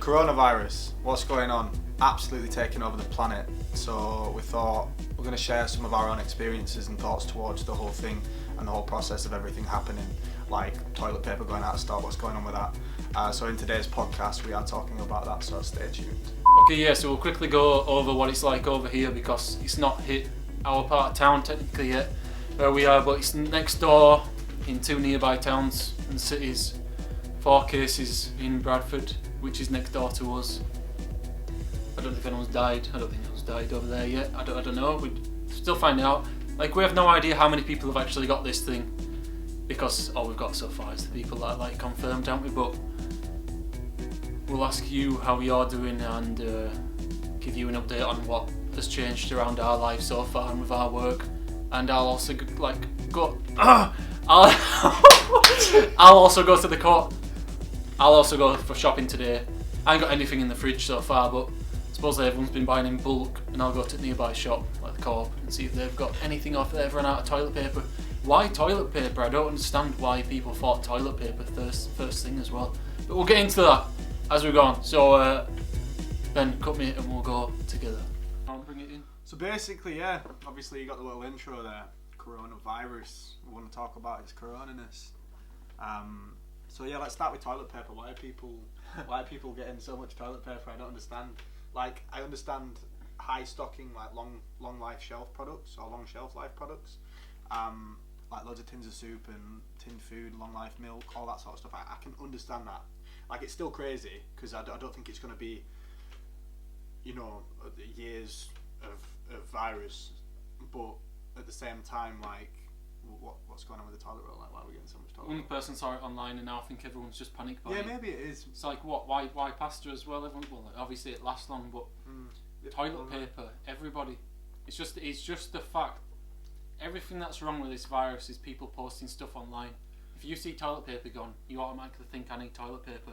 Coronavirus, what's going on? Absolutely taking over the planet. So we thought we're going to share some of our own experiences and thoughts towards the whole thing and the whole process of everything happening, like toilet paper going out of stock, what's going on with that. So in today's podcast we are talking about that, so stay tuned. Okay, yeah, so we'll quickly go over what it's like over here because it's not hit our part of town technically yet where we are, but it's next door in two nearby towns and cities. 4 cases in Bradford, which is next door to us. I don't know if anyone's died. I don't think anyone's died over there yet. I don't know. We'd still find out. Like, we have no idea how many people have actually got this thing because all we've got so far is the people that are like confirmed, haven't we? But we'll ask you how you're doing and give you an update on what has changed around our lives so far and with our work. And I'll also go. I'll also go to the court. I'll also go for shopping today. I ain't got anything in the fridge so far, but supposedly everyone's been buying in bulk, and I'll go to the nearby shop, like the Co-op, and see if they've got anything off they've run out of toilet paper. Why toilet paper? I don't understand why people thought toilet paper first thing as well. But we'll get into that as we go on. So Ben, cut me and we'll go together. I'll bring it in. So basically, yeah, obviously you got the little intro there. Coronavirus. We want to talk about its coronaness. So yeah, let's start with toilet paper. Why are people getting so much toilet paper? I don't understand. Like, I understand high stocking, like long life shelf products or long shelf life products, like loads of tins of soup and tin food, long life milk, all that sort of stuff. I can understand that. Like, it's still crazy because I don't think it's going to be, you know, years of virus, but at the same time, like, what's going on with the toilet roll? Like, why are we getting so much toilet roll? One person saw it online and now I think everyone's just panic buying. Yeah, maybe it is. It's like, what? Why pasta as well? Everyone, well, obviously it lasts long, but toilet paper, everybody. It's just the fact. Everything that's wrong with this virus is people posting stuff online. If you see toilet paper gone, you automatically think I need toilet paper.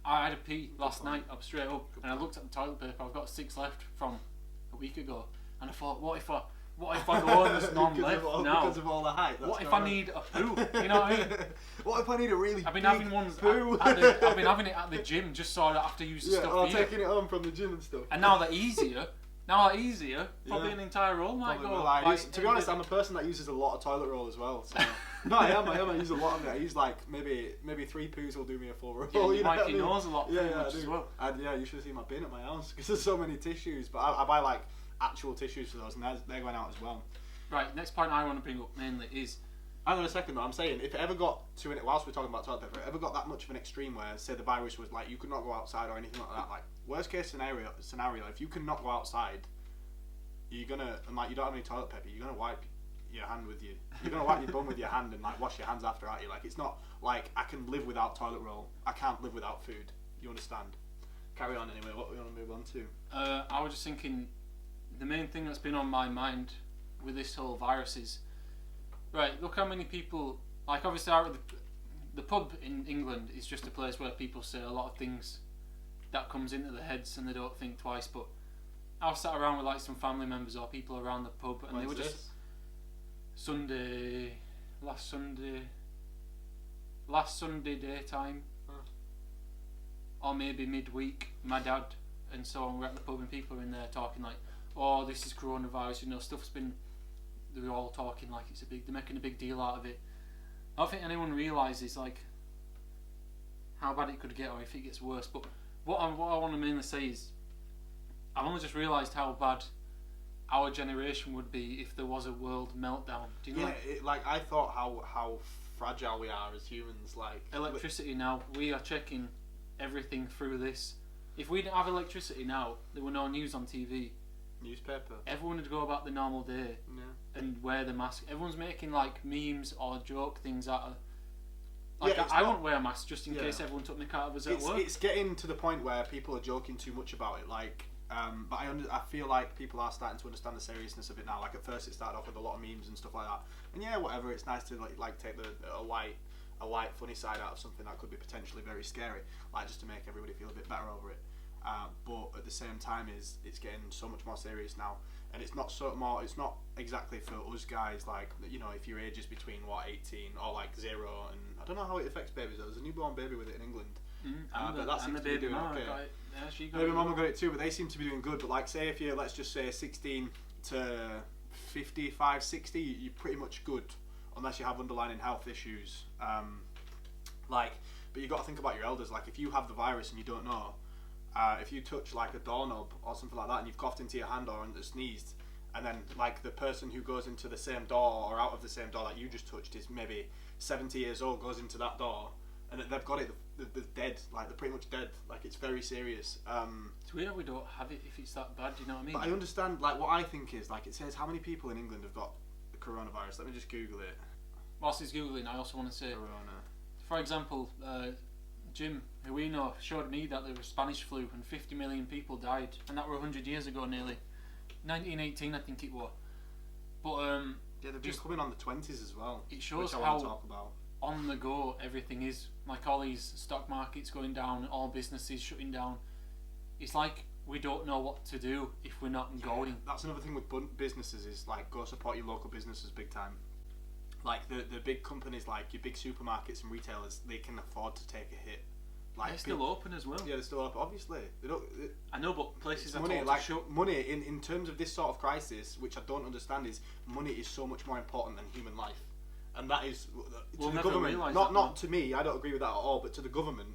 I had a pee last night up straight up, and I looked at the toilet paper. I've got 6 left from a week ago, and I thought, what if I go and there's none left now? Because of all the hype. What if I need a poo? You know what I mean? What if I need a really I've been big having ones poo? I've been having it at the gym just so I don't have to use the Yeah, stuff or here. taking it home from the gym and stuff. And now they're easier. Probably an entire roll might Probably go. will. To be honest, I'm a person that uses a lot of toilet roll as well. So. No, I am. I use a lot of it. I use like maybe 3 poos will do me a full roll. Yeah, you know wipe what I your mean? nose a lot as well. Yeah, you should have seen my bin at my house because there's so many tissues. But I buy like actual tissues for those, and they're going out as well. Right, next point I want to bring up mainly is... Hang on a second though, I'm saying, if it ever got to it, whilst we're talking about toilet paper, if it ever got that much of an extreme where, say, the virus was like, you could not go outside or anything like that, like, worst case scenario, if you cannot go outside, you're gonna, and like, you don't have any toilet paper, you're gonna wipe your hand with you're gonna wipe your bum with your hand and like wash your hands after, aren't you? Like, it's not like, I can live without toilet roll, I can't live without food, you understand? Carry on anyway, what we want to move on to? I was just thinking, the main thing that's been on my mind with this whole virus is, right, look how many people, like obviously the pub in England is just a place where people say a lot of things that comes into their heads and they don't think twice, but I was sat around with like some family members or people around the pub and they were just last Sunday daytime, or maybe midweek, my dad and so on were at the pub and people are in there talking like, oh, this is coronavirus, you know, stuff's been, they're all talking like they're making a big deal out of it. I don't think anyone realises like how bad it could get or if it gets worse, but what I want to mainly say is I've only just realised how bad our generation would be if there was a world meltdown. Do you know? Yeah, like I thought how fragile we are as humans. Like electricity now, we are checking everything through this. If we didn't have electricity now, there were no news on TV. Newspaper. Everyone would go about the normal day and wear the mask. Everyone's making like memes or joke things out of. Like I won't wear a mask just in case everyone took the out of us at work. It's getting to the point where people are joking too much about it. Like, but I feel like people are starting to understand the seriousness of it now. Like at first it started off with a lot of memes and stuff like that. And yeah, whatever. It's nice to like take a light funny side out of something that could be potentially very scary. Like just to make everybody feel a bit better over it. But at the same time, it's getting so much more serious now, and it's not exactly for us guys. Like, you know, if your age is between 18 or like 0, and I don't know how it affects babies though. There's a newborn baby with it in England. But that seems to be doing okay. Yeah, she got Baby it. mama got it too, but they seem to be doing good. But like, say if you're, let's just say 16 to 55, 60, you're pretty much good, unless you have underlying health issues. But you got to think about your elders. Like, if you have the virus and you don't know, if you touch like a doorknob or something like that, and you've coughed into your hand or sneezed, and then like the person who goes into the same door or out of the same door that you just touched is maybe 70 years old, goes into that door, and they've got it, they're dead. Like, they're pretty much dead. Like, it's very serious. It's weird we don't have it if it's that bad. Do you know what I mean? But I understand. Like, what I think is, like, it says how many people in England have got the coronavirus. Let me just Google it. Whilst he's googling, I also want to say, Corona. for example, Jim, who we know, showed me that there was Spanish flu and 50 million people died, and that were 100 years ago nearly. 1918, I think it was. But yeah, they've been coming on the 20s as well. It shows which I how want to talk about. On the go everything is. Like, all these stock markets going down, all businesses shutting down. It's like we don't know what to do if we're not going. That's another thing with businesses is, like, go support your local businesses big time. Like, the big companies, like your big supermarkets and retailers, they can afford to take a hit. Like, they're still open as well. Yeah, they're still open. Obviously, they don't. I know, but places are money. told Like, to shut. money in terms of this sort of crisis, which I don't understand, is money is so much more important than human life, and that is to the government. Not to me. I don't agree with that at all. But to the government,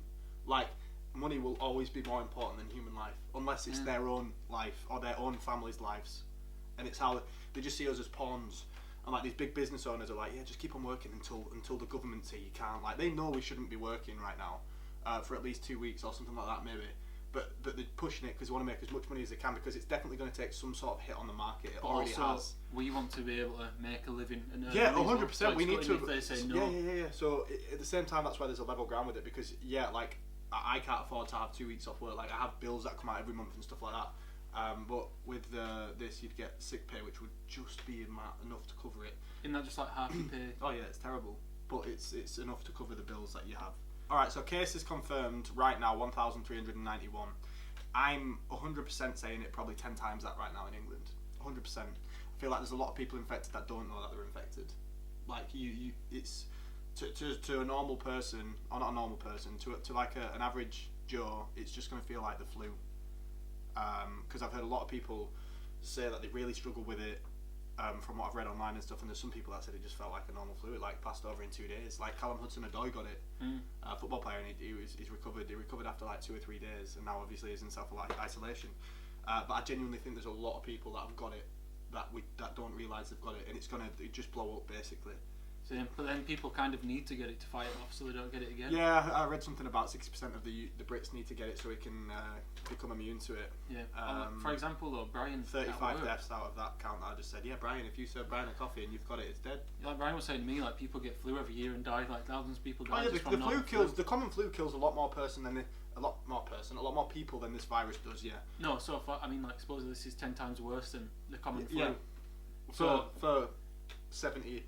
like, money will always be more important than human life, unless it's their own life or their own family's lives, and it's how they just see us as pawns. And like, these big business owners are like, yeah, just keep on working until the government say you can't. Like, they know we shouldn't be working right now for at least 2 weeks or something like that, maybe. But they're pushing it because they want to make as much money as they can, because it's definitely going to take some sort of hit on the market. It already has. We want to be able to make a living. And 100%. We need to. If they say no. Yeah. So at the same time, that's why there's a level ground with it, because like, I can't afford to have 2 weeks off work. Like, I have bills that come out every month and stuff like that. But with this, you'd get sick pay, which would just be enough to cover it. Isn't that just like half your pay? Oh yeah, it's terrible, but it's enough to cover the bills that you have. All right, so cases confirmed right now 1,391. I'm 100% saying it probably 10 times that right now in England. 100%. I feel like there's a lot of people infected that don't know that they're infected. Like, it's to a normal person, or not a normal person, to like an average Joe, it's just going to feel like the flu. Because I've heard a lot of people say that they really struggle with it, from what I've read online and stuff, and there's some people that said it just felt like a normal flu. It like passed over in 2 days. Like Callum Hudson-Odoi got it, football player, and he's recovered. He recovered after like 2 or 3 days, and now obviously he's in self-isolation. But I genuinely think there's a lot of people that have got it that don't realise they've got it, and it's gonna just blow up basically. But then people kind of need to get it to fight it off so they don't get it again. Yeah, I read something about 60% of the Brits need to get it so we can become immune to it. Yeah. For example, though, Brian. 35 deaths out of that count that I just said. Yeah, Brian, if you serve Brian a coffee and you've got it, it's dead. Like Brian was saying to me, like, people get flu every year and die. Like, thousands of people die. Oh yeah, the flu kills. The common flu kills a lot more people than this virus does. Yeah. No, so I mean, like, suppose this is 10 times worse than the common flu. Yeah. So for 70.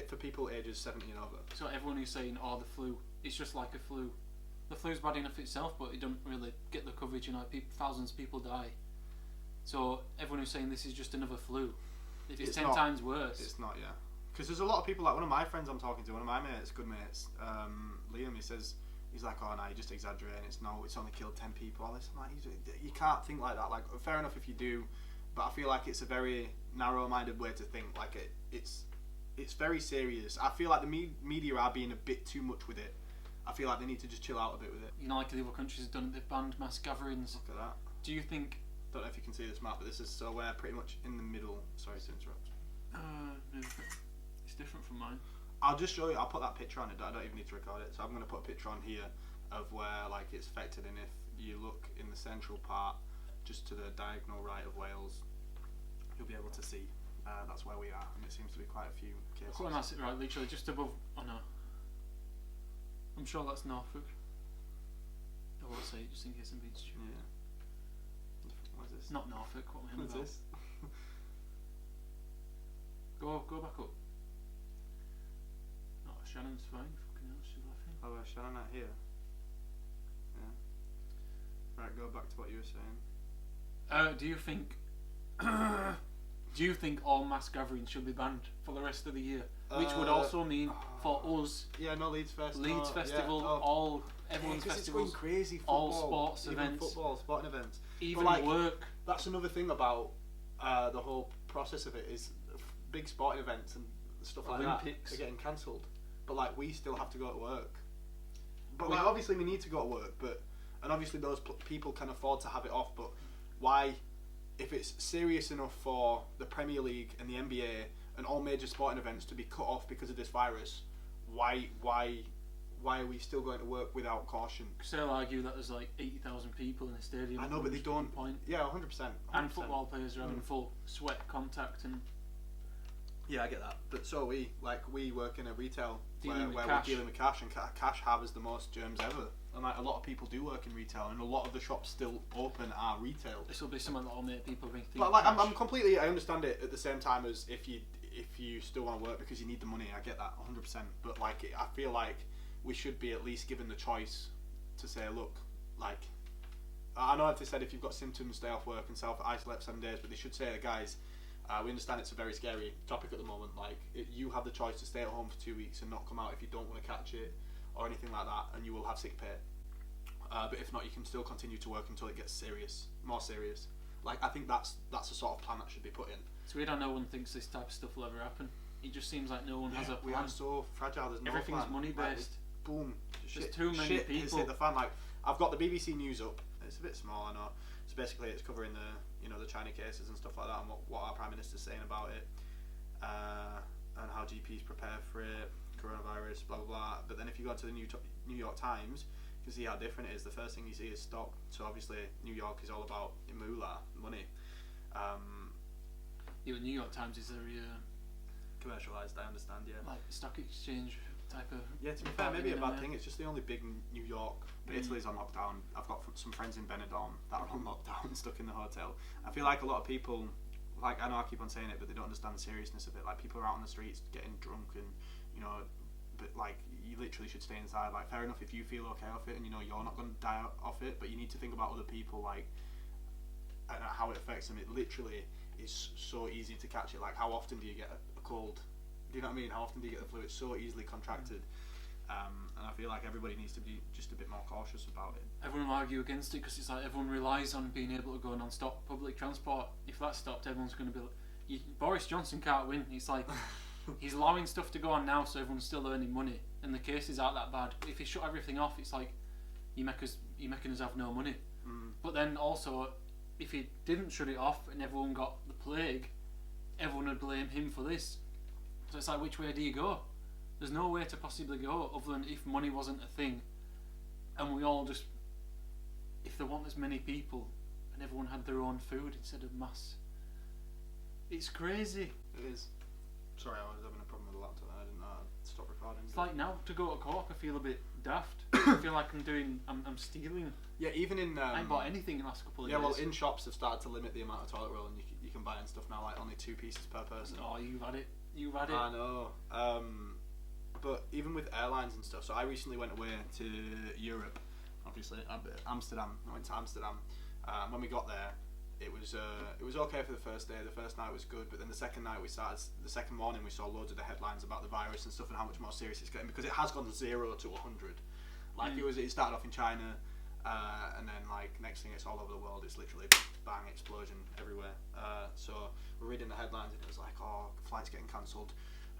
For people ages 70 and over. So everyone who's saying, oh, the flu, it's just like a flu. The flu's bad enough itself, but it don't really get the coverage, you know, thousands of people die. So everyone who's saying this is just another flu, if it's 10 times worse. It's not, yeah. Because there's a lot of people, like one of my friends I'm talking to, one of my mates, good mates, Liam, he's like, oh no, you're just exaggerating, it's only killed 10 people. I'm like, you can't think like that. Like, fair enough if you do, but I feel like it's a very narrow-minded way to think. Like, it's very serious. I feel like the media are being a bit too much with it. I feel like they need to just chill out a bit with it. You know, like the other countries have done it, they've banned mass gatherings. Look at that. Do you think... Don't know if you can see this map, but this is, so we're pretty much in the middle. Sorry to interrupt. No, it's different from mine. I'll just show you, I'll put that picture on it, I don't even need to record it. So I'm going to put a picture on here of where like it's affected, and if you look in the central part, just to the diagonal right of Wales, you'll be able to see. That's where we are, and it seems to be quite a few cases. Quite nice, right, literally just above. Oh no, I'm sure that's Norfolk. I won't say it just in case I'm being stupid. Yeah. What is this? Not Norfolk. What am I What's about? this? Go back up. No, Shannon's fine. Fucking hell, she's laughing. Oh, Shannon out here. Yeah. Right, go back to what you were saying. Do you think? Do you think all mass gatherings should be banned for the rest of the year? Which would also mean for us, Yeah, no Leeds Fest. Leeds Festival, everyone's it's festivals, going crazy. Football, all sports even events, football, sporting events, even but, like, work. That's another thing about the whole process of it is big sporting events and stuff like Olympics that are getting cancelled. But like we still have to go to work. But like obviously we need to go to work. And obviously those people can afford to have it off. But why, if it's serious enough for the Premier League and the NBA and all major sporting events to be cut off because of this virus, why are we still going to work without caution? Because they'll argue that there's like 80,000 people in the stadium. I know, but they don't. Point. Yeah, 100%. And football players are having full sweat contact and. Yeah, I get that. But so we work in a retail Dealing where we're dealing with cash, and cash harbours the most germs ever. And like a lot of people do work in retail, and a lot of the shops still open are retail. This will be something that will make people rethink. But like, I'm completely. I understand it at the same time as if you still want to work because you need the money. I get that 100%. But like, I feel like we should be at least given the choice to say, look, like, I know if they said if you've got symptoms, stay off work and self-isolate for 7 days, but they should say, guys, we understand it's a very scary topic at the moment. Like, you have the choice to stay at home for 2 weeks and not come out if you don't want to catch it or anything like that, and you will have sick pay. But if not, you can still continue to work until it gets more serious. Like, I think that's the sort of plan that should be put in. It's weird how no one thinks this type of stuff will ever happen. It just seems like no one has a plan. We are so fragile. There's no Everything's plan. money based. Like, boom. There's too many people. It's hit the fan. Like, I've got the BBC News up. It's a bit small, I know. So basically, it's covering the China cases and stuff like that, and what our Prime Minister's saying about it, and how GPs prepare for it, coronavirus, blah blah blah. But then if you go to the New York Times, you can see how different it is. The first thing you see is stock. So obviously, New York is all about moolah, money. Yeah, but New York Times is very commercialised. I understand. Yeah. Like stock exchange type of. Yeah, to be fair, maybe a bad thing. It's just the only big New York. But Italy's on lockdown. I've got some friends in Benidorm that are on lockdown, stuck in the hotel. I feel like a lot of people, like, I know I keep on saying it, but they don't understand the seriousness of it. Like, people are out on the streets getting drunk and, but like, you literally should stay inside. Like, fair enough if you feel okay off it and you're not going to die off it, but you need to think about other people, like, and how it affects them. It literally is so easy to catch it. Like, how often do you get a cold? Do you know what I mean? How often do you get the flu? It's so easily contracted. And I feel like everybody needs to be just a bit more cautious about it. Everyone will argue against it because it's like everyone relies on being able to go non-stop public transport. If that stopped, everyone's going to be Boris Johnson can't win. It's like he's allowing stuff to go on now, so everyone's still earning money, and the cases aren't that bad. If he shut everything off, it's like you're making us have no money. But then also, if he didn't shut it off and everyone got the plague, everyone would blame him for this. So it's like, which way do you go? There's no way to possibly go other than if money wasn't a thing, and we all just, if there weren't as many people and everyone had their own food instead of mass. It's crazy. It is. Sorry, I was having a problem with the laptop and I didn't know how to stop recording. It's like now to go to Cork, I feel a bit daft. I feel like I'm stealing. Yeah, even in I ain't bought anything in the last couple of years. Yeah, well, in shops have started to limit the amount of toilet roll, and you can buy and stuff now, like only 2 pieces per person. Oh, you've had it. I know. But even with airlines and stuff, so I recently went away to Europe, obviously, Amsterdam. I went to Amsterdam. When we got there, it was okay for the first day. The first night was good, but then the second morning we saw loads of the headlines about the virus and stuff and how much more serious it's getting, because it has gone 0 to 100. Like it started off in China, and then like next thing it's all over the world. It's literally bang, explosion everywhere. So we're reading the headlines and it was like, oh, flights getting cancelled.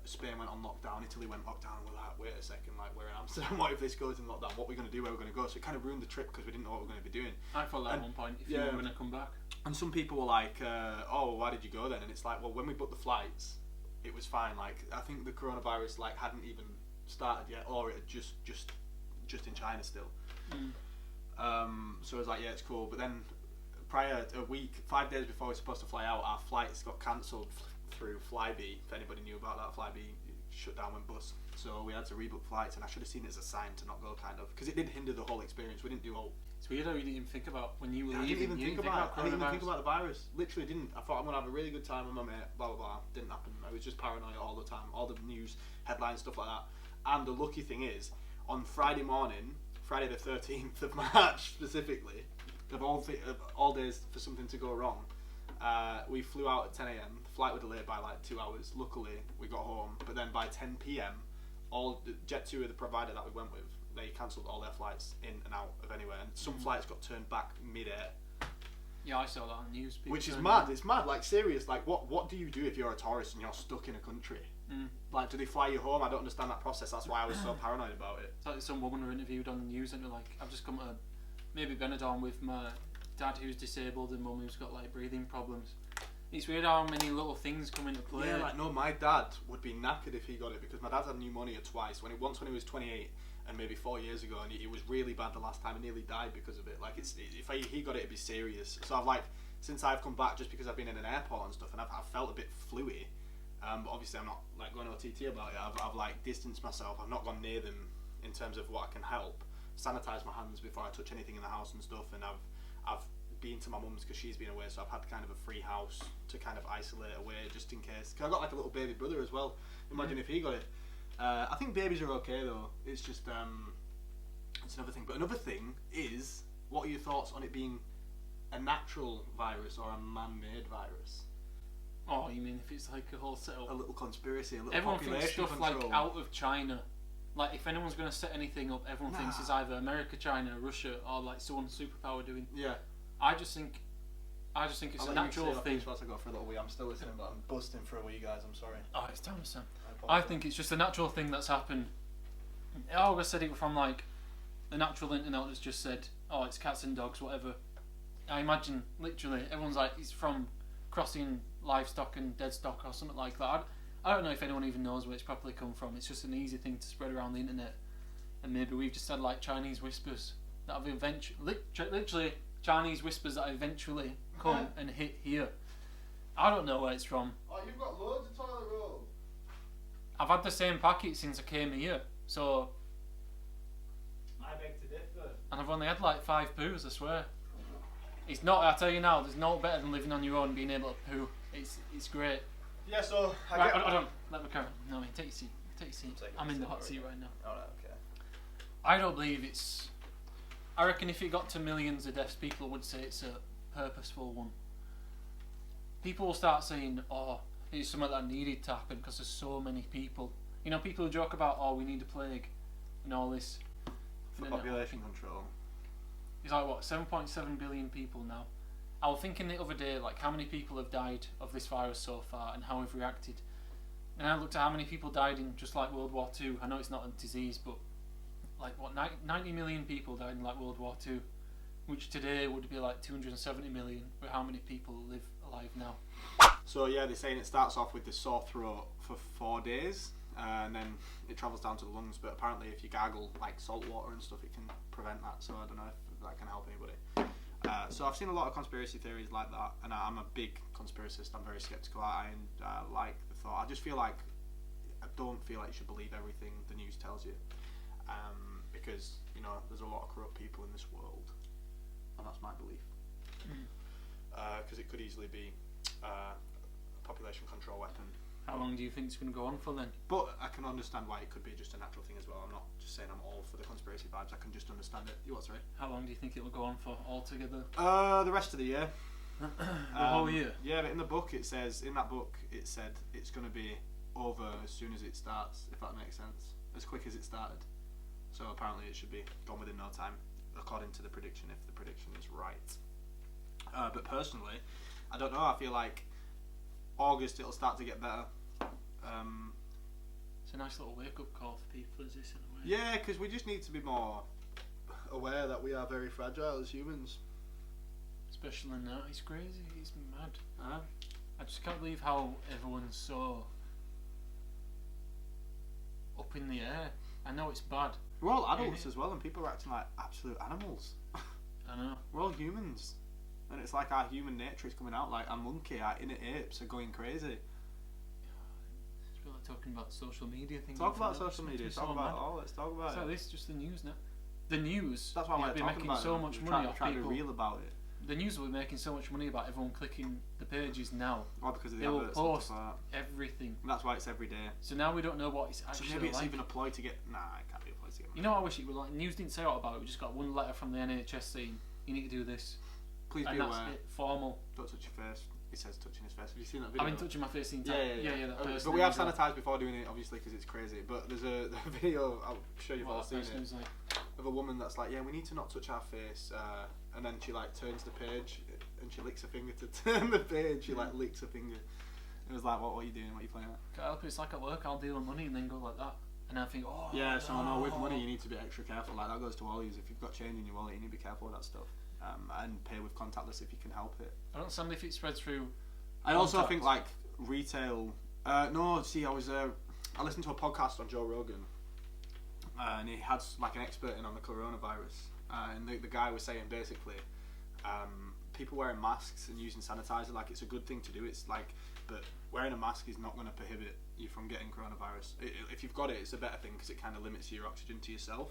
Spain went on lockdown, Italy went lockdown, and we're like, wait a second, like, we're in Amsterdam, what if this goes in lockdown, what are we going to do, where we're going to go? So it kind of ruined the trip because we didn't know what we were going to be doing. I thought that at one point, if you were going to come back. And some people were like, oh, why did you go then? And it's like, well, when we booked the flights, it was fine. Like, I think the coronavirus like hadn't even started yet, or it had just in China still. So I was like, yeah, it's cool. But then prior, 5 days before we were supposed to fly out, our flights got cancelled through Flybe. If anybody knew about that, Flybe shut down, went bust. So we had to rebook flights, and I should have seen it as a sign to not go, kind of, because it did hinder the whole experience. We didn't do all. It's weird how you didn't even think about when you were leaving. I didn't even think about the virus. Literally didn't. I thought I'm gonna have a really good time with my mate. Blah blah blah. Didn't happen. I was just paranoid all the time. All the news headlines, stuff like that. And the lucky thing is, on Friday morning, Friday the 13th of March specifically, of all days for something to go wrong, we flew out at 10 a.m. flight was delayed by like 2 hours. Luckily, we got home. But then by 10 p.m, all Jet2, the provider that we went with, they cancelled all their flights in and out of anywhere, and some flights got turned back mid-air. Yeah, I saw that on the news. Which is mad. It's mad. Like, serious. Like, what do you do if you're a tourist and you're stuck in a country? Like, do they fly you home? I don't understand that process. That's why I was so paranoid about it. It's like some woman were interviewed on the news and they're like, I've just come to maybe Benidorm with my dad who's disabled and mum who's got like breathing problems. It's weird how many little things come into play. Yeah, like, no, my dad would be knackered if he got it, because my dad's had pneumonia twice. Once when he was 28 and maybe 4 years ago, and it was really bad the last time. He nearly died because of it. Like, if he got it, it'd be serious. So I've like, since I've come back, just because I've been in an airport and stuff, and I've felt a bit fluey. But obviously I'm not like going OTT about it. I've like distanced myself. I've not gone near them in terms of what I can help. Sanitize my hands before I touch anything in the house and stuff. And I've been to my mum's because she's been away, so I've had kind of a free house to kind of isolate away just in case. Cause I've got like a little baby brother as well. Imagine if he got it. I think babies are okay though. It's just it's another thing. But another thing is, what are your thoughts on it being a natural virus or a man-made virus? Oh, you mean if it's like a whole setup? A little conspiracy, a little everyone population thinks stuff control. like out of China. Like, if anyone's going to set anything up, everyone thinks it's either America, China, Russia, or like someone superpower doing. Yeah. I just think it's a natural thing. I go for a little wee. I'm still listening, but I'm busting for a wee, guys. I'm sorry. Oh, it's time to Sam. I think it's just a natural thing that's happened. I always said it from like the natural internet has just said, oh, it's cats and dogs, whatever. I imagine literally everyone's like, it's from crossing livestock and dead stock or something like that. I don't know if anyone even knows where it's properly come from. It's just an easy thing to spread around the internet, and maybe we've just had like Chinese whispers that have eventually, literally Chinese whispers that eventually come and hit here. I don't know where it's from. Oh, you've got loads of toilet roll. I've had the same packet since I came here, so. I beg to differ. And I've only had like 5 poos, I swear. It's not, I tell you now, there's no better than living on your own and being able to poo. It's great. Yeah, so I don't let me carry on. No, take your seat. Take your seat. I'm in the hot seat right now. Alright, okay. I don't believe it's. I reckon if it got to millions of deaths, people would say it's a purposeful one. People will start saying, oh, it's something that needed to happen because there's so many people. You know, people who joke about, oh, we need a plague and all this. For population control. It's like, what, 7.7 billion people now. I was thinking the other day, like, how many people have died of this virus so far and how we've reacted. And I looked at how many people died in just like World War II. I know it's not a disease, but like, what, 90 million people died in like World War II, which today would be like 270 million, but how many people live alive now? So yeah, they're saying it starts off with the sore throat for 4 days, and then it travels down to the lungs, but apparently if you gargle like salt water and stuff, it can prevent that, so I don't know if that can help anybody. So I've seen a lot of conspiracy theories like that, and I'm a big conspiracist. I'm very skeptical. I like the thought. I just feel like, I don't feel like you should believe everything the news tells you, because, you know, there's a lot of corrupt people in this world, and that's my belief. Because it could easily be a population control weapon. How long do you think it's going to go on for then? But I can understand why it could be just a natural thing as well. I'm not just saying I'm all for the conspiracy vibes. I can just understand it. You what, sorry? How long do you think it will go on for altogether? The rest of the year. The whole year? Yeah, but in the book it says, in that book it said it's going to be over as soon as it starts, if that makes sense. As quick as it started. So apparently it should be gone within no time, according to the prediction, if the prediction is right. But personally, I don't know, I feel like August it'll start to get better. It's a nice little wake-up call for people, is this, in a way? Yeah, because we just need to be more aware that we are very fragile as humans. Especially now, it's crazy, it's mad. I just can't believe how everyone's so up in the air. I know it's bad. We're all adults as well, and people are acting like absolute animals. I know. We're all humans. And it's like our human nature is coming out, like our monkey, our inner apes are going crazy. It's really like talking about social media things. Talk about social media, talk about it all, let's talk about it. So this is just the news now. The news, that's why they'll be making so much money off trying people. to be real about it. The news will be making so much money about everyone clicking the pages now. Oh, because of the they will adverts and post stuff like that. everything. And that's why it's every day. So now we don't know what it's actually So maybe it's like. even a ploy to get... Nah, it can't be a ploy to get money. You know, I wish it was like, news didn't say a lot about it, we just got one letter from the NHS saying, you need to do this. Please and be that's aware. it, formal. Don't touch your face. he says touching his face. Have you seen that video? I've been touching my face the entire yeah. That but we have sanitised before doing it, obviously, because it's crazy. But there's a video, I'm sure you've all seen it, like? of a woman that's like, yeah, we need to not touch our face, and then she like turns the page and she licks her finger to turn the page. She like licks her finger. It was like, what are you doing? What are you playing at? Can't help it. It's like at work, I'll deal with money and then go like that, and I think, oh. Yeah, so no, with money you need to be extra careful. Like that goes to all of you. If you've got change in your wallet, you need to be careful with that stuff. And pay with contactless if you can help it. I don't understand if it spreads through. I also think like retail. No, see, I listened to a podcast on Joe Rogan, and he had like an expert in on the coronavirus, and the guy was saying basically, people wearing masks and using sanitizer, like it's a good thing to do. It's like, but wearing a mask is not going to prohibit you from getting coronavirus. If you've got it, it's a better thing because it kind of limits your oxygen to yourself.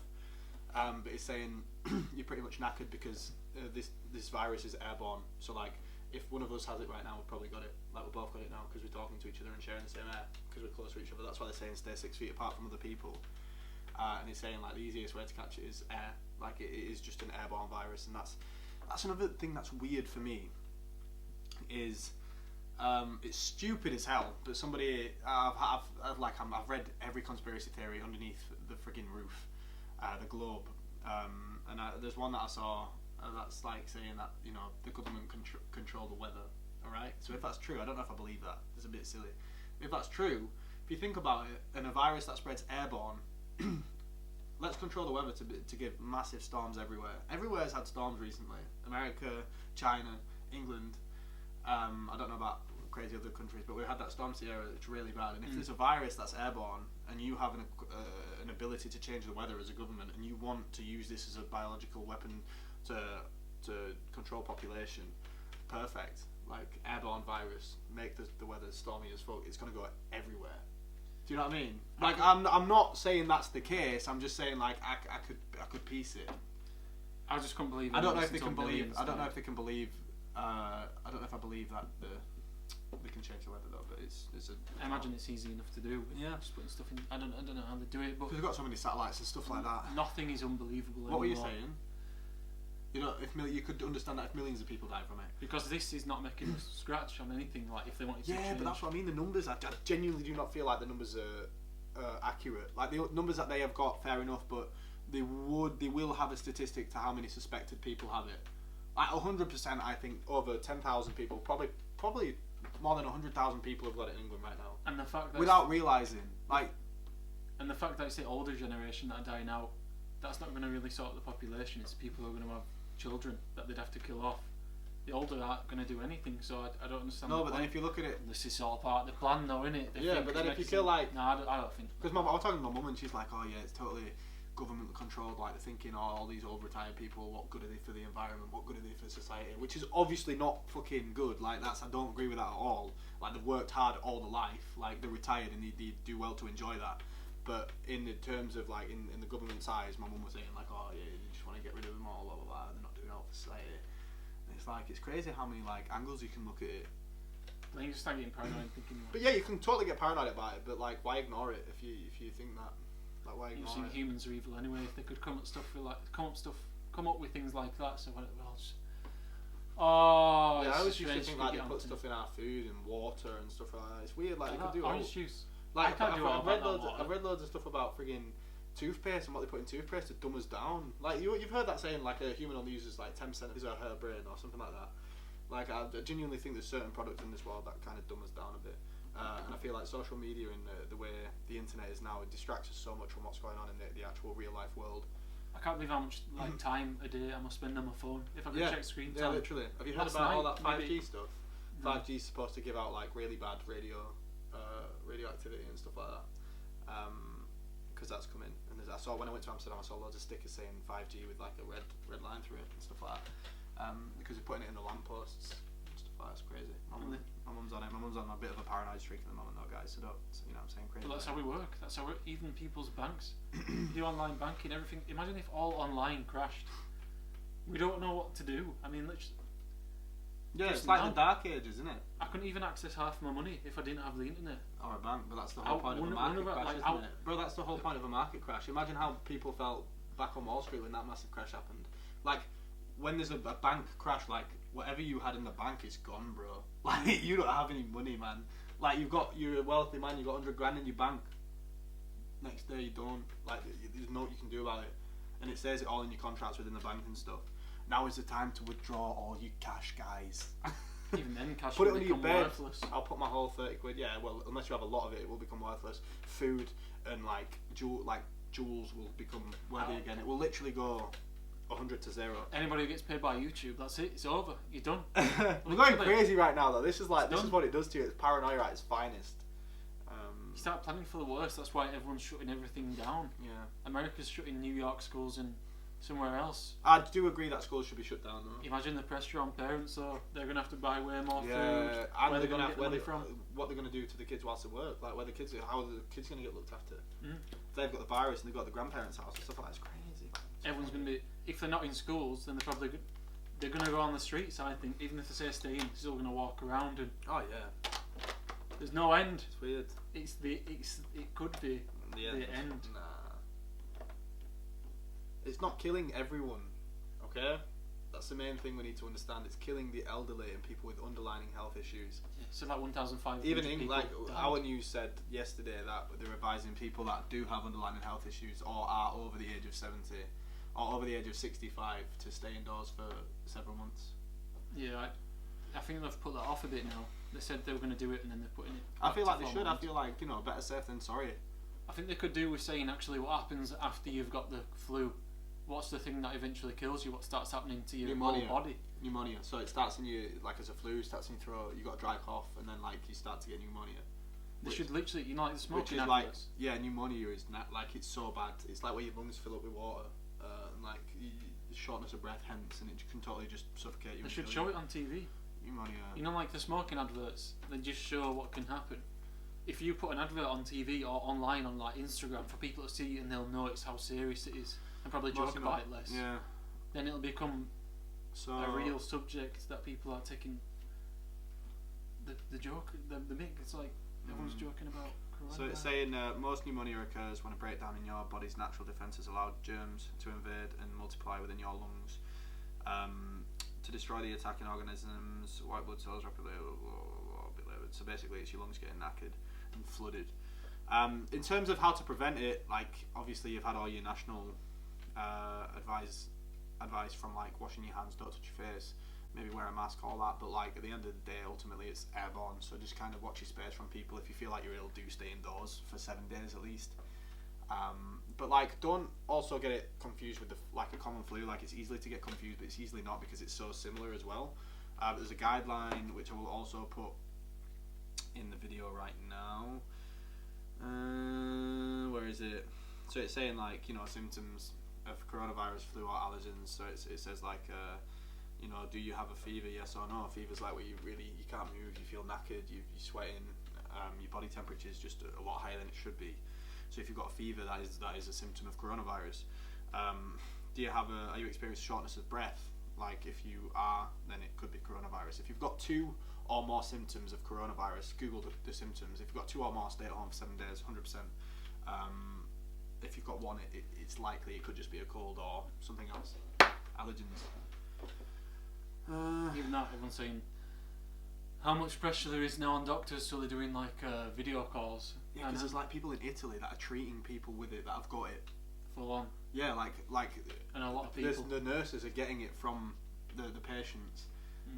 But he's saying you're pretty much knackered because this virus is airborne. So like, if one of us has it right now, we've probably got it. Like we've both got it now because we're talking to each other and sharing the same air because we're close to each other. That's why they're saying stay 6 feet apart from other people. And he's saying like the easiest way to catch it is air. Like it is just an airborne virus, and that's another thing that's weird for me. Is it's stupid as hell, but somebody I've read every conspiracy theory underneath the frigging roof. The globe, and there's one that I saw that's like saying that the government control the weather. All right, so if that's true, I don't know if I believe that. It's a bit silly. If that's true, if you think about it, and a virus that spreads airborne, let's control the weather to give massive storms everywhere. Everywhere's had storms recently. America, China, England. I don't know about crazy other countries, but we've had that storm Sierra that's really bad. And if there's a virus that's airborne and you have an ability to change the weather as a government, and you want to use this as a biological weapon to control population, perfect. Like airborne virus, make the weather stormy as fuck. It's gonna go everywhere. Do you know what I mean? Like I'm not saying that's the case. I'm just saying like I could piece it. I just couldn't believe. I don't know if they can believe. I don't know if they can believe. I don't know if I believe that they can change the weather though. But it's a. I imagine it's easy enough to do. Yeah. Just putting stuff in. I don't know how they do it, but because we've got so many satellites and stuff like that. Nothing is unbelievable. What were you saying? If you could understand that if millions of people died from it. Because this is not making a scratch on anything. Like if they wanted to. Yeah, change. But that's what I mean. The numbers, I genuinely do not feel like the numbers are accurate. Like the numbers that they have got, fair enough, but they will have a statistic to how many suspected people have it. Like 100%, I think over 10,000 people, probably more than 100,000 people have got it in England right now. And the fact that without realising, like. And the fact that it's the older generation that are dying out, that's not going to really sort the population. It's people who are going to have children that they'd have to kill off. The older aren't going to do anything, so I don't understand. No, but then if you look at it, this is all part of the plan, though, isn't it? Yeah, but then if you feel like, no, I don't think. Because I was talking to my mum and she's like, oh yeah, it's totally government controlled. Like they're thinking, oh, all these old retired people, what good are they for the environment? What good are they for society? Which is obviously not fucking good. Like I don't agree with that at all. Like they've worked hard all their life. Like they're retired and they do well to enjoy that. But in the terms of like in the government's eyes, my mum was saying like, oh yeah, you just want to get rid of them all, blah blah blah. They're not doing it all for society. And it's like it's crazy how many like angles you can look at it. I think you just start getting paranoid thinking. But yeah, you can totally get paranoid about it. But like, why ignore it if you think that? Like, why ignore it? Humans are evil anyway. If they could come up with things like that, so well, just. Oh, yeah, I always used to think like they put stuff in our food and water and stuff like that. It's weird. Like they could do orange juice. Like I've read loads of stuff about frigging toothpaste and what they put in toothpaste to dumb us down. Like you've heard that saying like a human only uses like 10% of his or her brain or something like that. Like I genuinely think there's certain products in this world that kind of dumb us down a bit. And I feel like social media and the way the internet is now, it distracts us so much from what's going on in the actual real life world. I can't believe how much like time a day I must spend on my phone if I could check screen time. Yeah, literally. Have you heard about all that 5G stuff? 5G is supposed to give out like really bad radioactivity and stuff like that. Because that's coming. And I saw when I went to Amsterdam, I saw loads of stickers saying 5G with like a red line through it and stuff like that. Because they're putting it in the lampposts and stuff like that. It's crazy. My mum's on it. My mum's on a bit of a paranoid streak at the moment though, guys. So don't, you know what I'm saying, crazy. But that's how we work. That's how even people's banks do online banking, everything. Imagine if all online crashed. We don't know what to do. I mean, literally. Yeah, it's like the dark ages, isn't it? I couldn't even access half my money if I didn't have the internet. Or a bank, but that's the whole point of a market crash, isn't it? Bro, that's the whole point of a market crash. Imagine how people felt back on Wall Street when that massive crash happened. Like, when there's a bank crash, like whatever you had in the bank is gone, bro. Like you don't have any money, man. Like you're a wealthy man, you got 100 grand in your bank. Next day you don't. Like there's no you can do about it, and it says it all in your contracts within the bank and stuff. Now is the time to withdraw all your cash, guys. Even then, cash Put it will under your become bed. worthless. I'll put my whole 30 quid. Yeah, well, unless you have a lot of it, it will become worthless. Food and jewels will become worthy again. It will literally go 100 to 0. Anybody who gets paid by YouTube, that's it. It's over. You're done. We're going crazy right now, though. This is what it does to you. It's paranoia at its finest. You start planning for the worst. That's why everyone's shutting everything down. Yeah. America's shutting New York schools and somewhere else. I do agree that schools should be shut down, though. Imagine the pressure on parents, though. They're going to have to buy way more food. And where they're going to get the money from. What they're going to do to the kids whilst they work. Like, how are the kids going to get looked after? Mm. If they've got the virus and they've got the grandparents' house and stuff like that, it's crazy. Everyone's going to be... If they're not in schools, then they're going to go on the streets, I think. Even if they say stay in, they're still going to walk around. And oh, yeah. there's no end. It's weird. It could be the end. Nah. It's not killing everyone, okay? That's the main thing we need to understand. It's killing the elderly and people with underlying health issues. Yeah, so like 1,500 Even people like died. our news said yesterday that they're advising people that do have underlying health issues or are over the age of 70 or over the age of 65 to stay indoors for several months. Yeah, I think they've put that off a bit now. They said they were going to do it and then they're putting it. I feel like they back to should. full I feel like, better safe than sorry. I think they could do with saying actually what happens after you've got the flu. What's the thing that eventually kills you? What starts happening to your whole body? Pneumonia. So it starts in you like as a flu, starts in your throat. You got a dry cough, and then like you start to get pneumonia. They should literally, like the smoking which is adverts. pneumonia is not like it's so bad. It's like where your lungs fill up with water, and like shortness of breath, hence, and it can totally just suffocate you. They should show it on TV. Pneumonia. Like the smoking adverts, they just show what can happen. If you put an advert on TV or online on like Instagram for people to see and they'll notice how serious it is and probably joke about it less. Yeah. Then it'll become a real subject that people are taking the joke, the mick. It's like everyone's joking about coronavirus. So it's saying most pneumonia occurs when a breakdown in your body's natural defences allowed germs to invade and multiply within your lungs. To destroy the attacking organisms, white blood cells rapidly. So basically, it's your lungs getting knackered and flooded. In terms of how to prevent it, like obviously you've had all your national advice from like washing your hands, don't touch your face, maybe wear a mask, all that. But like at the end of the day, ultimately it's airborne. So just kind of watch your space from people. If you feel like you're ill, do stay indoors for 7 days at least. But like, don't also get it confused with like a common flu. Like it's easily to get confused, but it's easily not because it's so similar as well. There's a guideline which I will also put in the video right now. Where is it? So it's saying like symptoms of coronavirus, flu or allergens. So it says like do you have a fever? Yes or no. Fever's like where you can't move, you feel knackered, you're sweating, your body temperature is just a lot higher than it should be. So if you've got a fever, that is a symptom of coronavirus. Are you experiencing shortness of breath? Like if you are, then it could be coronavirus. If you've got 2 or more symptoms of coronavirus, Google the symptoms. If you've got 2 or more, stay at home for 7 days, 100%. If you've got 1, it's likely it could just be a cold or something else. Allergens. Even that, everyone's saying how much pressure there is now on doctors, so they're doing like video calls. Yeah, because there's like people in Italy that are treating people with it that have got it. Full on. Yeah, like and a lot of people. The nurses are getting it from the patients,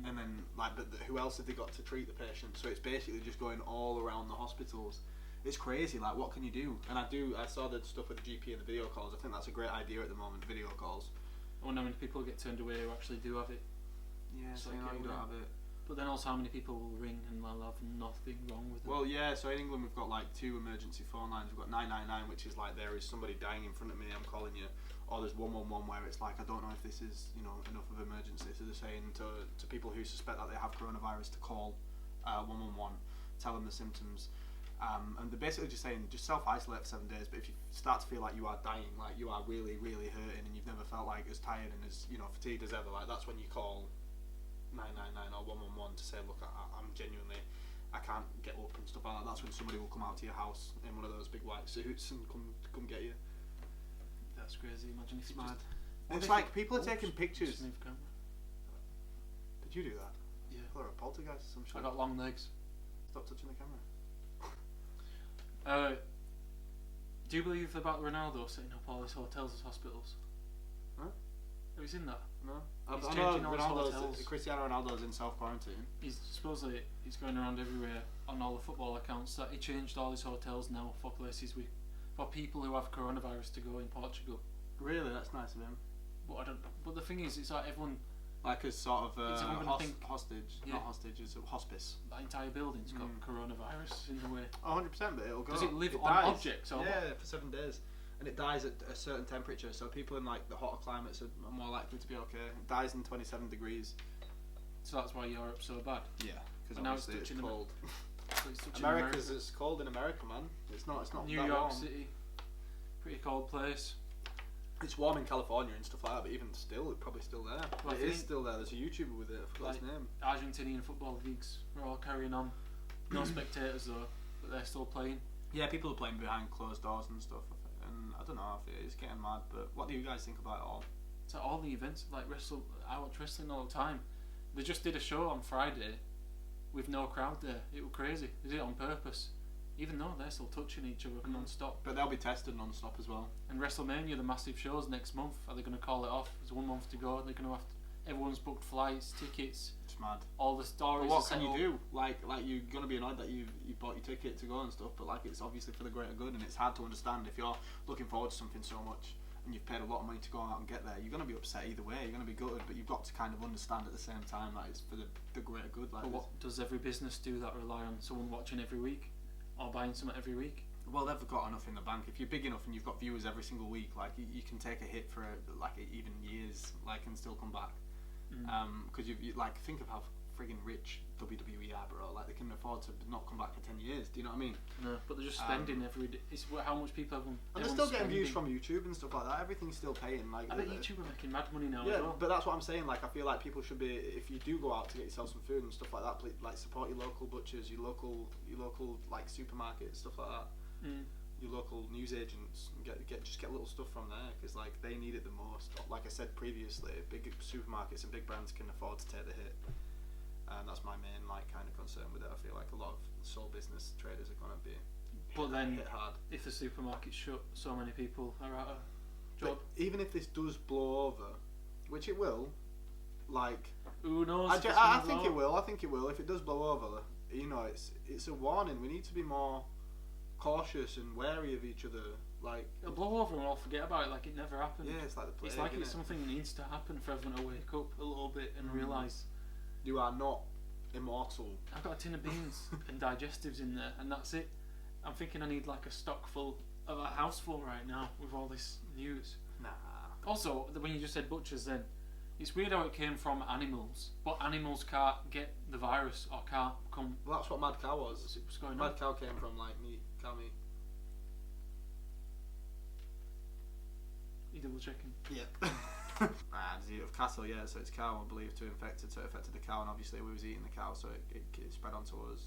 and then but who else have they got to treat the patients? So it's basically just going all around the hospitals. It's crazy. Like, what can you do? And I saw the stuff with the GP and the video calls. I think that's a great idea at the moment. Video calls. I wonder how many people get turned away who actually do have it. Yeah, so you don't have it. But then also how many people will ring and they'll have nothing wrong with them. Well, yeah, so in England we've got like 2 emergency phone lines. We've got 999, which is like there is somebody dying in front of me, I'm calling you. Or there's 111 where it's like, I don't know if this is enough of emergency. So they're saying to people who suspect that they have coronavirus to call 111, tell them the symptoms. And they're basically just saying, just self-isolate for 7 days, but if you start to feel like you are dying, like you are really, really hurting and you've never felt like as tired and as fatigued as ever, like that's when you call 999 or 111 to say, look, I'm genuinely, I can't get up and stuff like that. That's when somebody will come out to your house in one of those big white suits and come get you. That's crazy. Imagine if It's like people are taking pictures. Smooth camera. Did you do that? Yeah. Or a poltergeist or some shit? I got long legs. Stop touching the camera. Do you believe about Ronaldo setting up all his hotels as hospitals? Huh? Have you seen that? No. He's I changing know all his hotels. Cristiano Ronaldo's in self-quarantine. He's supposedly going around everywhere on all the football accounts that he changed all his hotels now for places for people who have coronavirus to go in Portugal. Really? That's nice of him. But I don't. But the thing is, it's like everyone. Like a sort of hostage, Yeah. not hostage, it's a hospice. That entire building's got coronavirus in the way. 100%, but it'll go. Does it live on dies. objects or Yeah, for 7 days. And it dies at a certain temperature, so people in like the hotter climates are more likely to be okay. It dies in 27 degrees. So that's why Europe's so bad. Yeah, because now it's obviously it's touching cold. So it's touching America's it's cold in America, man. It's not New that York warm. City, pretty cold place. It's warm in California and stuff like that, but even still, it's probably still there. Well, it is still there. There's a YouTuber with it. I forgot his name. Argentinian football leagues are all carrying on. No spectators though, but they're still playing. Yeah, people are playing behind closed doors and stuff. And I don't know if it's getting mad, but what do you guys think about it all? So all the events, like I watch wrestling all the time. They just did a show on Friday with no crowd there. It was crazy. They did it on purpose, even though they're still touching each other non-stop. But they'll be tested non-stop as well. And WrestleMania, the massive shows next month, are they going to call it off? There's 1 month to go. They're going to have to. Everyone's booked flights, tickets. It's mad. All the stories. But what can you do? Like you're gonna be annoyed that you bought your ticket to go and stuff, but like it's obviously for the greater good, and it's hard to understand if you're looking forward to something so much and you've paid a lot of money to go out and get there. You're gonna be upset either way. You're gonna be gutted, but you've got to kind of understand at the same time that it's for the greater good. Like, but what does every business do that rely on someone watching every week or buying something every week? Well, they've got enough in the bank. If you're big enough and you've got viewers every single week, like you can take a hit for like even years, like and still come back. Because you like think of how friggin' rich WWE are, bro. Like they can afford to not come back for 10 years. Do you know what I mean? No, but they're just spending every day. It's how much people have. And they're still getting views from YouTube and stuff like that. Everything's still paying. Like I bet YouTube are making mad money now. Yeah, as well. but that's what I'm saying. Like I feel like people should be, if you do go out to get yourself some food and stuff like that, please, like support your local butchers, your local like supermarkets, stuff like that. Your local news agents, and just get little stuff from there because like they need it the most. Like I said previously, big supermarkets and big brands can afford to take the hit, and that's my main like kind of concern with it. I feel like a lot of sole business traders are gonna be hit hard. If the supermarket's shut, so many people are out of job. But even if this does blow over, which it will, like who knows? I think it will. I think it will. If it does blow over, you know, it's a warning. We need to be more cautious and wary of each other. Like it'll blow over and we'll forget about it like it never happened. Yeah, it's like the plague. It's like it's something that needs to happen for everyone to wake up a little bit and realise you are not immortal. I've got a tin of beans and digestives in there, and that's it. I'm thinking I need like a stock full of a house full right now with all this news. Nah. Also, when you just said butchers, then it's weird how it came from animals, but animals can't get the virus or can't come. Well, that's what Mad Cow was. What's going on? Mad Cow came from like meat, cow meat. You double checking? Yeah. Disease of cattle, yeah. So it's cow, I believe, to infected, so it affected the cow, and obviously we was eating the cow, so it spread onto us.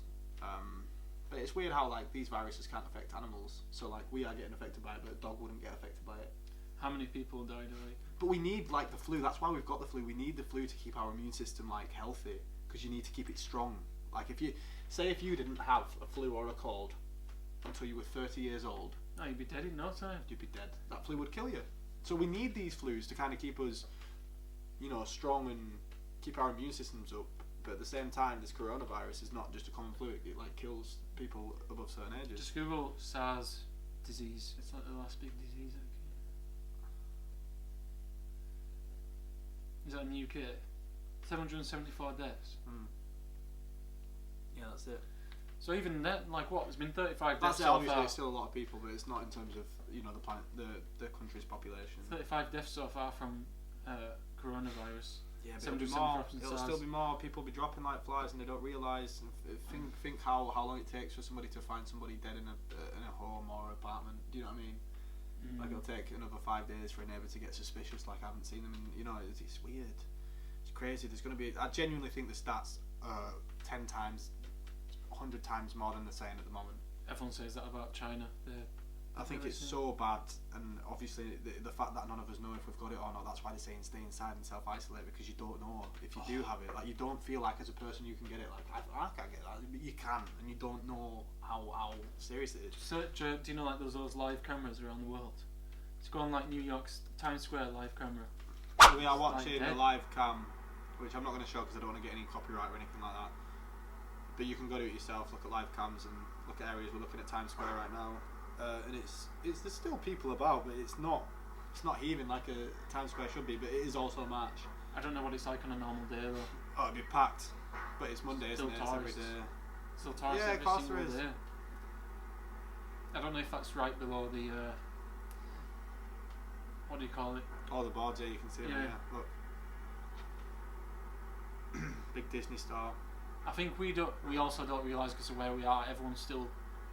But it's weird how like these viruses can't affect animals. So like we are getting affected by it, but a dog wouldn't get affected by it. How many people died already? But we need like the flu. That's why we've got the flu. We need the flu to keep our immune system like healthy, because you need to keep it strong. Like if you didn't have a flu or a cold until you were 30 years old, no, you'd be dead in no time. You'd be dead. That flu would kill you. So we need these flus to kind of keep us, you know, strong and keep our immune systems up. But at the same time, this coronavirus is not just a common flu. It like kills people above certain ages. Just Google SARS disease. It's like the last big disease. Is that in the UK? 774 deaths. Yeah, that's it. So even that, like what? There's been 35 deaths That's so far. obviously still a lot of people, but it's not in terms of, you know, the country's population. 35 deaths so far from coronavirus. Yeah, but 774 from it'll SARS. still be more. People be dropping like flies and they don't realise. Think how long it takes for somebody to find somebody dead in a home or apartment. Do you know what I mean? Like it'll take another 5 days for a neighbour to get suspicious. Like I haven't seen them, and you know it's weird. It's crazy. There's going to be. I genuinely think the stats are 10 times, 100 times more than they're saying at the moment. Everyone says that about China. I think it's so bad, and obviously the fact that none of us know if we've got it or not, that's why they're saying stay inside and self-isolate, because you don't know if you do have it. Like, you don't feel like as a person you can get it. Like, I can't get that, but you can, and you don't know how serious it is. Search, do you know like those live cameras around the world? Just go on like New York's Times Square live camera. We are watching a live cam, which I'm not going to show because I don't want to get any copyright or anything like that. But you can go do it yourself, look at live cams and look at areas. We're looking at Times Square right now. And it's there's still people about, but it's not heaving like a Times Square should be, but it is also March. I don't know what it's like on a normal day though. Oh, it'd be packed, but it's Monday, isn't it? It's every day. Still tourists yeah, every single there is. day. I don't know if that's right below the what do you call it? All the boards, yeah, you can see them. Yeah, look, big Disney store. I think we also don't realise because of where we are.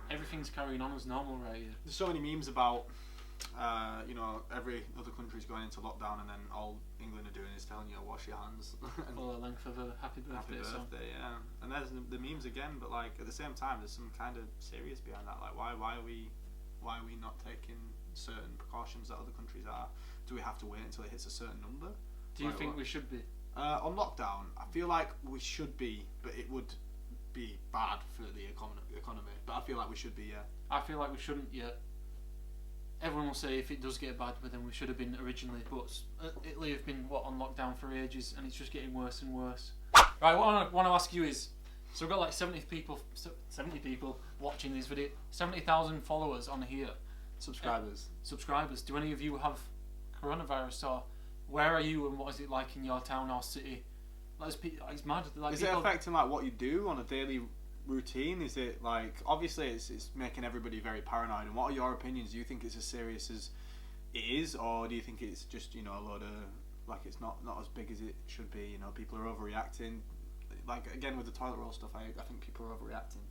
Everything's carrying on as normal right here. There's so many memes about, every other country's going into lockdown, and then all England are doing is telling you wash your hands. For the length of a happy birthday song. Yeah. And there's the memes again, but like at the same time, there's some kind of serious behind that. Like, why are we not taking certain precautions that other countries are? Do we have to wait until it hits a certain number? Do you think we should be? On lockdown, I feel like we should be, but it would be bad for the economy. But I feel like we should be, yeah. I feel like we shouldn't yet. Everyone will say if it does get bad, but then we should have been originally. But Italy have been on lockdown for ages, and it's just getting worse and worse. Right, what I want to ask you is, so we've got like 70 people watching this video, 70,000 followers on here. Subscribers. Do any of you have coronavirus, or where are you, and what is it like in your town or city? It's mad. Like, is it affecting like what you do on a daily routine? Is it like, obviously it's making everybody very paranoid, and what are your opinions? Do you think it's as serious as it is, or do you think it's just a load of, like, it's not as big as it should be? People are overreacting. Like, again with the toilet roll stuff, I think people are overreacting.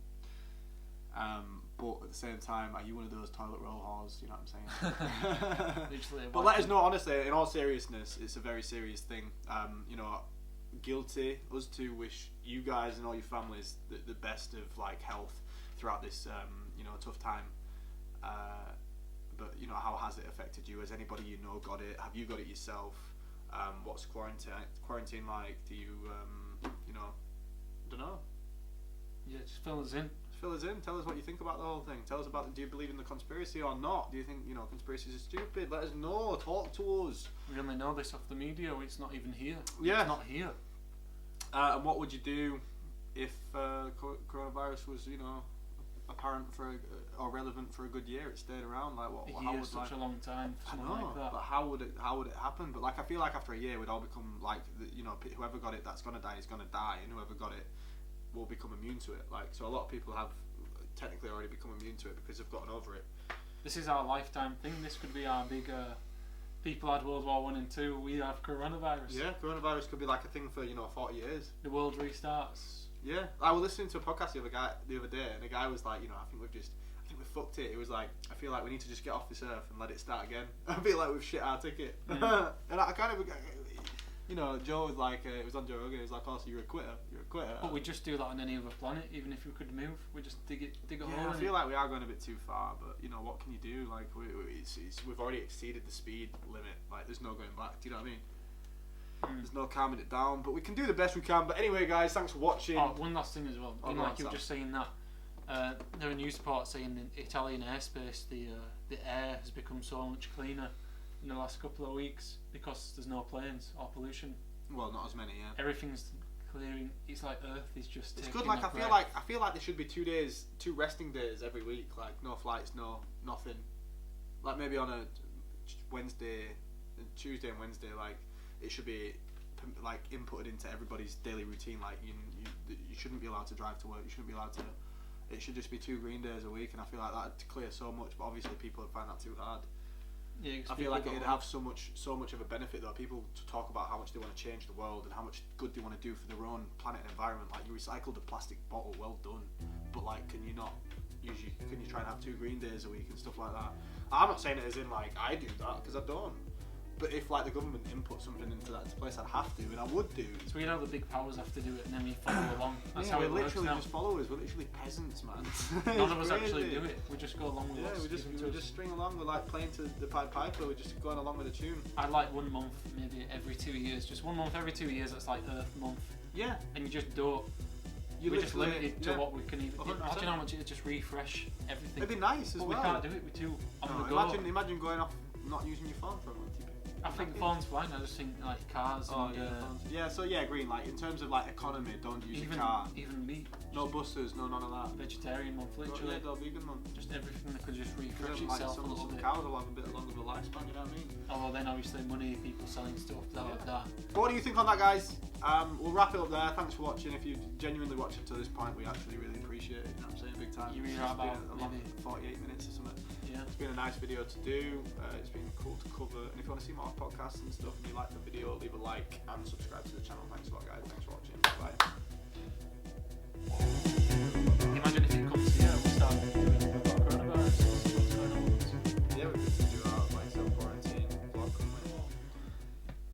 But at the same time, are you one of those toilet roll whores? You know what I'm saying? Literally. But let us know, honestly, in all seriousness, it's a very serious thing. Guilty us to wish you guys and all your families the best of like health throughout this tough time. But how has it affected you? Has anybody got it? Have you got it yourself? What's quarantine like? Do you don't know? Yeah, just fill us in. Tell us what you think about the whole thing. Tell us about, do you believe in the conspiracy or not? Do you think conspiracies are stupid? Let us know. Talk to us. We only know this off the media. It's not even here. Yeah. It's not here. And what would you do if coronavirus was apparent or relevant for a good year? It stayed around. Like what? How would such a long time for something like that? But how would it happen? But like I feel like after a year we'd all become like whoever got it that's gonna die is gonna die, and whoever got it will become immune to it. Like, so a lot of people have technically already become immune to it because they've gotten over it. This is our lifetime thing. This could be our big. People had World War 1 and 2. We have coronavirus. Yeah, coronavirus could be like a thing for 40 years. The world restarts. Yeah, I was listening to a podcast the other day, and a guy was like, I think we fucked it. It was like, I feel like we need to just get off this earth and let it start again. I feel like we've shit our ticket. And I kind of. Joe was like, it was on Joe Rogan, he was like, oh, so you're a quitter. But we just do that on any other planet, even if we could move, we just dig a hole in I feel like we are going a bit too far, but what can you do? Like, we've already exceeded the speed limit, like there's no going back, do you know what I mean? There's no calming it down, but we can do the best we can. But anyway guys, thanks for watching. Oh, one last thing as well, you were just saying that, there are news reports saying in Italian airspace the air has become so much cleaner in the last couple of weeks because there's no planes or pollution. Well, not as many, yeah. Everything's clearing. It's like Earth is just. It's good. Like I feel like there should be 2 resting days every week. Like no flights, nothing. Like maybe on a Tuesday and Wednesday, like it should be like inputted into everybody's daily routine. Like you shouldn't be allowed to drive to work. You shouldn't be allowed to. It should just be 2 green days a week, and I feel like that'd clear so much. But obviously, people would find that too hard. Yeah, I feel like it'd have so much of a benefit though. People to talk about how much they want to change the world and how much good they want to do for their own planet and environment. Like, you recycled a plastic bottle, well done. But like, can you try and have 2 green days a week and stuff like that? I'm not saying it as in like I do that, because I don't. But if like the government input something into that place, I'd have to, and I would do. So we'd have the big powers have to do it, and then we follow along. That's yeah, how we're it works literally now. just followers. We're literally peasants, man. None of us actually do it. We just go along with what's we given to us. just string along. We're like playing to the Pied Piper. We're just going along with the tune. I'd like 1 month, maybe every 2 years. Just 1 month every 2 years. That's like Earth Month. Yeah. And you just don't. We're just limited to what we can even. 100%. Imagine how much it would just refresh everything. It'd be nice as but well. we can't do it. We're too on the go. Imagine going off not using your phone for a month. I think the phone's fine. I just think like cars and so green. Like in terms of like economy, don't use even, a car. Even meat. No buses, no none of that. Vegetarian month, literally. No vegan month. Just everything that could just refresh Like itself a little some bit. cows will have a bit longer of a lifespan. You know what I mean? Although then obviously money, people selling stuff like that. But what do you think on that, guys? We'll wrap it up there. Thanks for watching. If you've genuinely watched it to this point, we actually really appreciate it. You know what I'm saying? Big time. You really It's are about been a long 48 minutes or something. Yeah. It's been a nice video to do. It's been cool to cover. And if you want to see more podcasts and stuff and you like the video, leave a like and subscribe to the channel. Thanks a lot, guys. Thanks for watching.